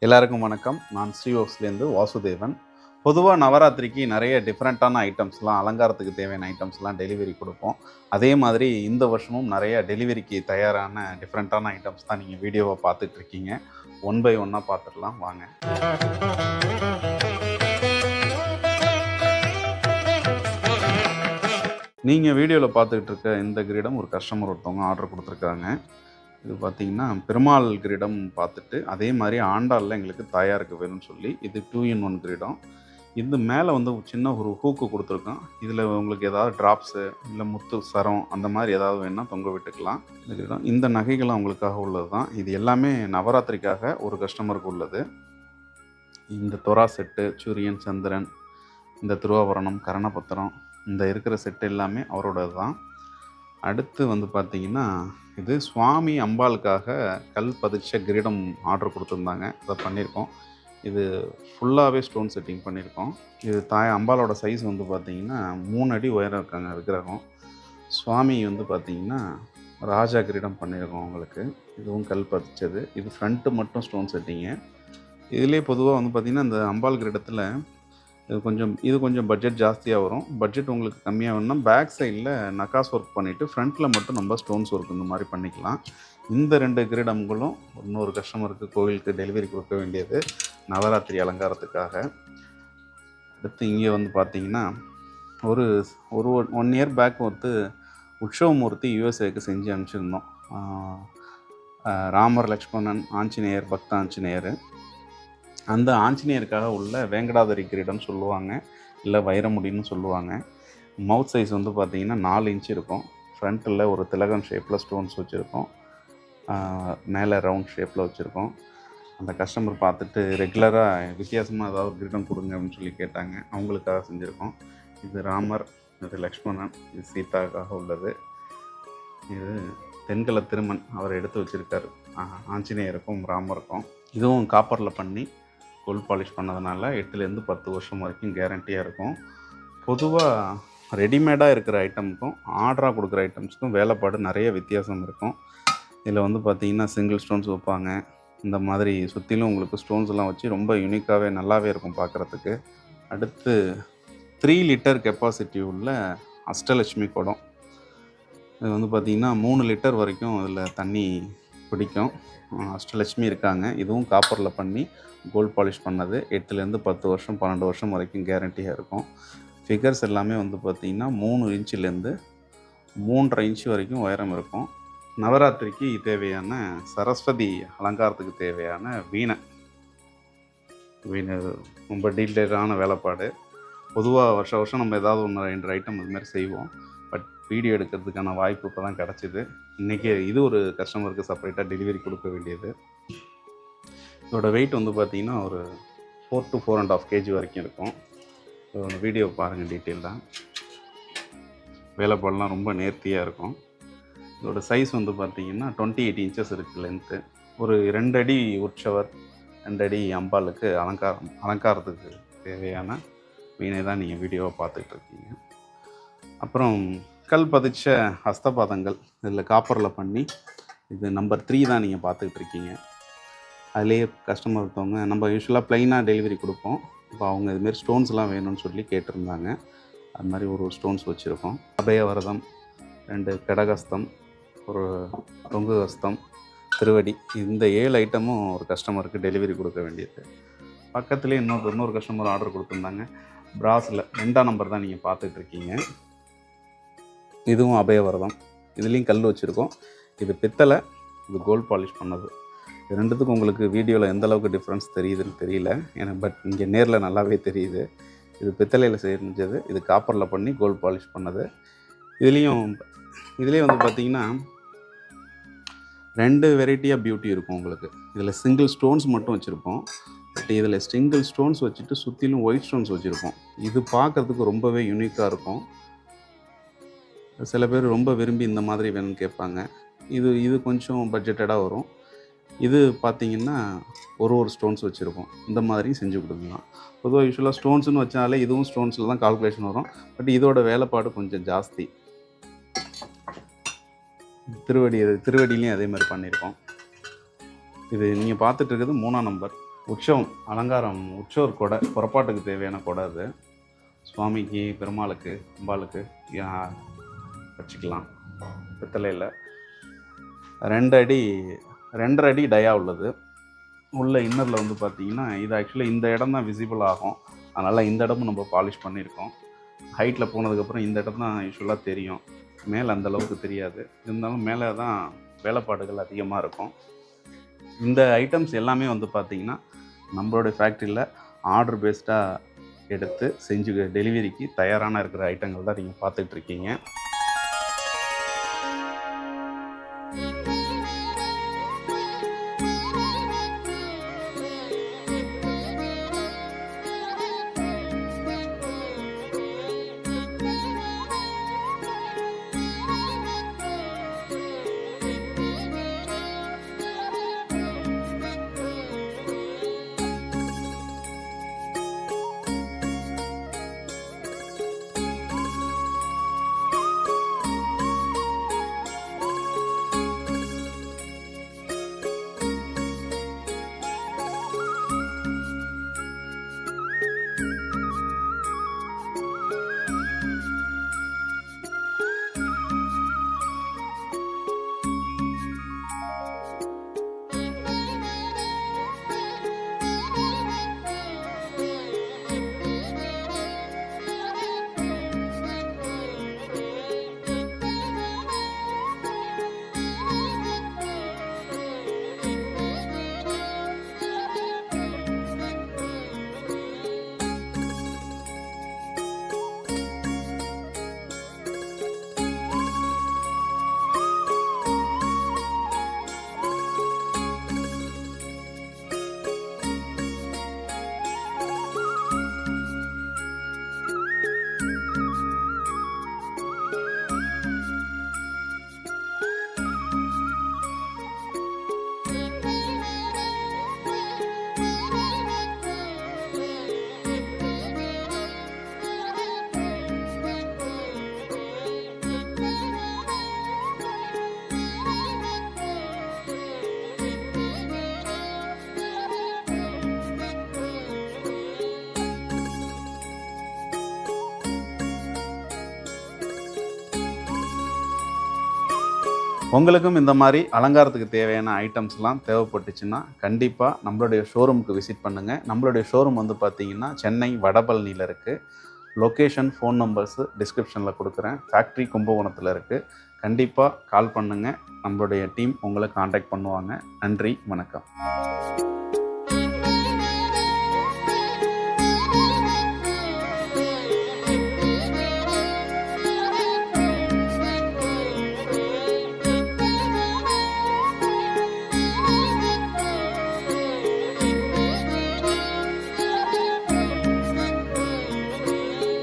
எல்லாருக்கும் வணக்கம். நான் ஸ்ரீவோக்ஸ்லேருந்து வாசுதேவன். பொதுவாக நவராத்திரிக்கு நிறைய டிஃப்ரெண்ட்டான ஐட்டம்ஸ்லாம், அலங்காரத்துக்கு தேவையான ஐட்டம்ஸ்லாம் டெலிவரி கொடுப்போம். அதே மாதிரி இந்த வருஷமும் நிறைய டெலிவரிக்கு தயாரான டிஃப்ரெண்ட்டான ஐட்டம்ஸ் தான் நீங்கள் வீடியோவை பார்த்துட்ருக்கீங்க. ஒன் பை ஒன்னாக பார்த்துடலாம் வாங்க. நீங்கள் வீடியோவில் பார்த்துக்கிட்டு இருக்க இந்த கிரீடம் ஒரு கஸ்டமர் ஒருத்தவங்க ஆர்டர் கொடுத்துருக்காங்க. இது பார்த்திங்கன்னா பெருமாள் கிரீடம் பார்த்துட்டு அதே மாதிரி ஆண்டாளில் எங்களுக்கு தாயாருக்கு வேணும்னு சொல்லி இது 2-in-1 கிரீடம். இது மேலே வந்து சின்ன ஒரு ஹூக்கு கொடுத்துருக்கோம். இதில் உங்களுக்கு ஏதாவது ட்ராப்ஸு இல்லை முத்து சரம் அந்த மாதிரி ஏதாவது வேணுன்னா தொங்க விட்டுக்கலாம். இந்த கிரீடம் இந்த நகைகள் அவங்களுக்காக உள்ளது தான். இது எல்லாமே நவராத்திரிக்காக ஒரு கஸ்டமருக்கு உள்ளது. இந்த தொரா செட்டு, சூரியன், சந்திரன், இந்த திருவாபரணம், கரணபத்திரம், இந்த இருக்கிற செட்டு எல்லாமே அவரோடது தான். அடுத்து வந்து பார்த்திங்கன்னா இது சுவாமி அம்பாளுக்காக கல் பதிச்ச கிரீடம் ஆர்டர் கொடுத்துருந்தாங்க. அதை பண்ணியிருக்கோம். இது ஃபுல்லாகவே ஸ்டோன் செட்டிங் பண்ணியிருக்கோம். இது அம்பாலோட சைஸ் வந்து பார்த்திங்கன்னா 3 அடி உயரம் இருக்காங்க விக்கிரகம். சுவாமி வந்து பார்த்திங்கன்னா ராஜா கிரீடம் பண்ணியிருக்கோம் அவங்களுக்கு. இதுவும் கல் பதிச்சது. இது ஃப்ரண்ட்டு மட்டும் ஸ்டோன் செட்டிங்கு. இதிலே பொதுவாக வந்து பார்த்திங்கன்னா இந்த அம்பாள் கிரீடத்தில் இது கொஞ்சம் பட்ஜெட் ஜாஸ்தியாக வரும். பட்ஜெட் உங்களுக்கு கம்மியாக வேணும்னா பேக் சைடில் நகாஸ் ஒர்க் பண்ணிவிட்டு ஃப்ரண்ட்டில் மட்டும் நம்ம ஸ்டோன்ஸ் ஒர்க் இந்த மாதிரி பண்ணிக்கலாம். இந்த 2 கிரீடங்களும் இன்னொரு கஸ்டமருக்கு கோவிலுக்கு டெலிவரி கொடுக்க வேண்டியது நவராத்திரி அலங்காரத்துக்காக. அடுத்து இங்கே வந்து பார்த்திங்கன்னா ஒரு 1 இயர் பேக் வந்து உற்சவமூர்த்தி யூஎஸ்ஏக்கு செஞ்சு அனுப்பிச்சிருந்தோம். ராமர், லக்ஷ்மணன், ஆஞ்சநேயர், பக்த ஆஞ்சநேயர். அந்த ஆஞ்சநேயருக்காக உள்ள வேங்கடாதரி கிரீடம் சொல்லுவாங்க, இல்லை வைரமுடின்னு சொல்லுவாங்க. மவுத் சைஸ் வந்து பார்த்திங்கன்னா 4 இன்ச் இருக்கும். ஃப்ரண்ட்டில் ஒரு திலகம் ஷேப்பில் ஸ்டோன்ஸ் வச்சுருக்கோம். மேலே ரவுண்ட் ஷேப்பில் வச்சுருக்கோம். அந்த கஸ்டமர் பார்த்துட்டு ரெகுலராக வித்தியாசமாக ஏதாவது கிரீடம் கொடுங்க அப்படின்னு சொல்லி கேட்டாங்க. அவங்களுக்காக செஞ்சுருக்கோம். இது ராமர், இது லக்ஷ்மணன், இது சீதாவுக்காக உள்ளது. இது தென்கல திருமன் அவர் எடுத்து வச்சுருக்காரு ஆஞ்சநேயருக்கும் ராமருக்கும். இதுவும் காப்பரில் பண்ணி கோல்ட் பாலிஷ் பண்ணதுனால 8லேருந்து 10 வருஷம் வரைக்கும் கேரண்டியாக இருக்கும். பொதுவாக ரெடிமேடாக இருக்கிற ஐட்டமுக்கும் ஆர்டராக கொடுக்குற ஐட்டம்ஸுக்கும் வேலைப்பாடு நிறைய வித்தியாசம் இருக்கும். இதில் வந்து பார்த்திங்கன்னா சிங்கிள் ஸ்டோன்ஸ் வைப்பாங்க. இந்த மாதிரி சுற்றிலும் உங்களுக்கு ஸ்டோன்ஸ்லாம் வச்சு ரொம்ப யூனிக்காகவே நல்லாவே இருக்கும் பார்க்குறதுக்கு. அடுத்து 3 லிட்டர் கெப்பாசிட்டி உள்ள அஷ்டலட்சுமி குடம். இது வந்து பார்த்திங்கன்னா 3 லிட்டர் வரைக்கும் இதில் தண்ணி பிடிக்கும். அஷ்டலட்சுமி இருக்காங்க. இதுவும் காப்பரில் பண்ணி கோல்ட் பாலிஷ் பண்ணது. 8லேருந்து 10 வருஷம் 12 வருஷம் வரைக்கும் கேரண்டியாக இருக்கும். ஃபிகர்ஸ் எல்லாமே வந்து பார்த்திங்கன்னா 3 இன்ச்சிலேருந்து 3.5 இன்ச் வரைக்கும் உயரம் இருக்கும். நவராத்திரிக்கு தேவையான சரஸ்வதி அலங்காரத்துக்கு தேவையான வீணை ரொம்ப டீட்டெயிலான வேலைப்பாடு. பொதுவாக வருஷம் நம்ம ஏதாவது 1-2 ஐட்டம் இதுமாதிரி செய்வோம். பட் வீடியோ எடுக்கிறதுக்கான வாய்ப்பு இப்போ தான் கிடச்சிது. இன்றைக்கி இது ஒரு கஸ்டமருக்கு செப்பரேட்டாக டெலிவரி கொடுக்க வேண்டியது. இதோட வெயிட் வந்து பார்த்திங்கன்னா ஒரு 4 to 4.5 kg வரைக்கும் இருக்கும். வீடியோ பாருங்கள் டீட்டெயிலாக. வேலைப்பாடெலாம் ரொம்ப நேர்த்தியாக இருக்கும். இதோட சைஸ் வந்து பார்த்திங்கன்னா 28 இன்ச்சஸ் இருக்குது லென்த்து. ஒரு 2 அடி உற்சவர், 2 அடி அம்பாளுக்கு அலங்காரத்துக்கு தேவையான வீணை தான் நீங்கள் வீடியோவை பார்த்துட்ருக்கீங்க. அப்புறம் கல் பதிச்ச ஹஸ்தபாதங்கள் இதில் காப்பரில் பண்ணி இது நம்பர் 3 தான் நீங்கள் பார்த்துட்ருக்கீங்க. அதிலே கஸ்டமர் ஒருத்தவங்க நம்ம யூஸ்வலாக ப்ளைனாக டெலிவரி கொடுப்போம். இப்போ அவங்க இதுமாரி ஸ்டோன்ஸ்லாம் வேணும்னு சொல்லி கேட்டிருந்தாங்க. அது மாதிரி ஒரு ஸ்டோன்ஸ் வச்சுருக்கோம். அபயவரதம், 2 கடகஸ்தம், ஒரு தொங்கு ஹஸ்தம், திருவடி, இந்த 7 ஐட்டமும் ஒரு கஸ்டமருக்கு டெலிவரி கொடுக்க வேண்டியது. பக்கத்துலேயே இன்னொரு கஸ்டமர் ஆர்டர் கொடுத்துருந்தாங்க. பிராஸில் 2ஆம் நம்பர் தான் நீங்கள் பார்த்துட்ருக்கீங்க. இதுவும் அபயவரதம். இதுலேயும் கல் வச்சுருக்கோம். இது பித்தளை, இது கோல்ட் பாலிஷ் பண்ணது. இது 2த்துக்கும் உங்களுக்கு வீடியோவில் எந்த அளவுக்கு டிஃப்ரென்ஸ் தெரியுதுன்னு தெரியல எனக்கு, பட் இங்கே நேரில் நல்லாவே தெரியுது. இது பித்தளையில் செஞ்சது, இது காப்பரில் பண்ணி கோல்ட் பாலிஷ் பண்ணது. இதுலேயே வந்து பார்த்திங்கன்னா 2 வெரைட்டியாக பியூட்டி இருக்கும் உங்களுக்கு. இதில் சிங்கிள் ஸ்டோன்ஸ் மட்டும் வச்சுருப்போம். பட் இதில் சிங்கிள் ஸ்டோன்ஸ் வச்சுட்டு சுற்றிலும் ஒயிட் ஸ்டோன்ஸ் வச்சுருப்போம். இது பார்க்குறதுக்கு ரொம்பவே யூனிக்காக இருக்கும். சில பேர் ரொம்ப விரும்பி இந்த மாதிரி வேணும்னு கேட்பாங்க. இது கொஞ்சம் பட்ஜெட்டடாக வரும். இது பார்த்திங்கன்னா ஒரு ஸ்டோன்ஸ் வச்சுருக்கோம். இந்த மாதிரியும் செஞ்சு கொடுக்கலாம். பொதுவாக யூஸ்வலாக ஸ்டோன்ஸ்னு வச்சாலே இதுவும் ஸ்டோன்ஸில் தான் கால்குலேஷன் வரும். பட் இதோட வேலைப்பாடு கொஞ்சம் ஜாஸ்தி. திருவடியிலையும் அதே மாதிரி பண்ணியிருக்கோம். இது நீங்கள் பார்த்துட்டு இருக்கிறது 3ஆம் நம்பர். உற்சவம் அலங்காரம் உற்சவர் கொடை, புறப்பாட்டுக்கு தேவையான கொடை அது. சுவாமிக்கு, பெருமாளுக்கு, அம்பாளுக்கு வச்சுக்கலாம். பித்தளையில் 2 அடி 2.5 அடி டயா உள்ளது. உள்ள இன்னரில் வந்து பார்த்திங்கன்னா இது ஆக்சுவலி இந்த இடம் தான் விசிபிள் ஆகும். அதனால் இந்த இடமும் நம்ம பாலிஷ் பண்ணியிருக்கோம். ஹைட்டில் போனதுக்கப்புறம் இந்த இடம் தான் யூஸ்வலாக தெரியும். மேலே அந்தளவுக்கு தெரியாது. இருந்தாலும் மேலே தான் வேலைப்பாடுகள் அதிகமாக இருக்கும். இந்த ஐட்டம்ஸ் எல்லாமே வந்து பார்த்திங்கன்னா நம்மளோட ஃபேக்ட்ரியில் ஆர்டர் பேஸ்டாக எடுத்து செஞ்சு டெலிவரிக்கு தயாரான இருக்கிற ஐட்டங்கள் தான் நீங்கள் பார்த்துட்ருக்கீங்க. உங்களுக்கும் இந்த மாதிரி அலங்காரத்துக்கு தேவையான ஐட்டம்ஸ்லாம் தேவைப்பட்டுச்சுன்னா கண்டிப்பாக நம்மளுடைய ஷோரூமுக்கு விசிட் பண்ணுங்கள். நம்மளுடைய ஷோரூம் வந்து பார்த்திங்கன்னா சென்னை வடபழனியில் இருக்குது. லொக்கேஷன், ஃபோன் நம்பர்ஸு டிஸ்கிரிப்ஷனில் கொடுக்குறேன். ஃபேக்ட்ரி கும்பகோணத்தில் இருக்குது. கண்டிப்பாக கால் பண்ணுங்கள். நம்மளுடைய டீம் உங்களை காண்டாக்ட் பண்ணுவாங்க. நன்றி, வணக்கம்.